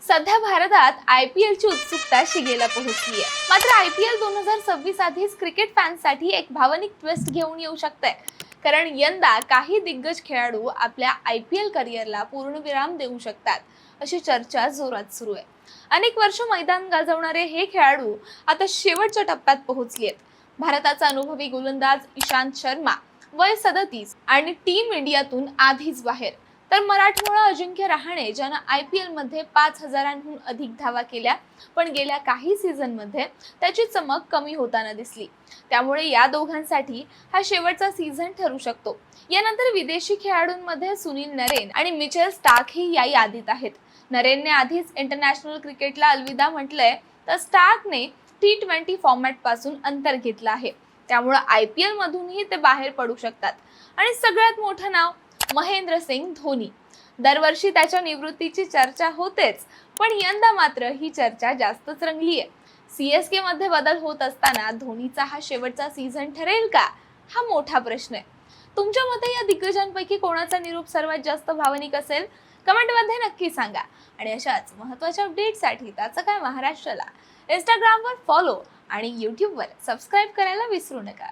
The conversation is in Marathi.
सध्या भारतात IPL ची उत्सुकता शिगेला पोहोचली आहे. मात्र IPL 2026 आधीच क्रिकेट फॅन्ससाठी एक भावनिक ट्विस्ट घेऊन येऊ शकते. कारण यंदा काही दिग्गज खेळाडू आपल्या IPL करिअरला पूर्णविराम देऊ शकतात, अशी चर्चा जोरात सुरू आहे. अनेक वर्ष मैदान गाजवणारे हे खेळाडू आता शेवटच्या टप्प्यात पोहोचले आहेत. भारताचा अनुभवी गोलंदाज इशांत शर्मा वय 37 आणि टीम इंडियातून आधीच बाहेर, तर मराठमोळा अजिंक्य रहाणे ज्यानं IPL मध्ये 5,000हून अधिक धावा केल्या, पण गेल्या काही सीझन मध्ये त्याची चमक कमी होताना दिसली. त्यामुळे या दोघांसाठी हा शेवटचा सीझन ठरू शकतो. यानंतर विदेशी खेळाडूंमध्ये सुनील नरेन आणि मिचेल स्टार्क ही या यादीत आहेत. नरेनने आधीच इंटरनॅशनल क्रिकेटला अलविदा म्हटलंय, तर स्टार्कने T20 फॉर्मॅट पासून अंतर घेतलं आहे. त्यामुळे IPL मधूनही ते बाहेर पडू शकतात. आणि सगळ्यात मोठं नाव महेंद्रसिंग धोनी. दरवर्षी त्याच्या निवृत्तीची चर्चा होतेच, पण यंदा मात्र ही चर्चा जास्तच रंगली आहे. CSK मध्ये बदल होत असताना धोनीचा हा शेवटचा सीझन ठरेल का, हा मोठा प्रश्न आहे. तुमच्या मते या दिग्गजांपैकी कोणाचा निरोप सर्वात जास्त भावनिक असेल? कमेंटमध्ये नक्की सांगा. आणि अशाच महत्त्वाच्या अपडेटसाठी त्याचं काय महाराष्ट्राला Instagramवर फॉलो आणि YouTubeवर सबस्क्राईब करायला विसरू नका.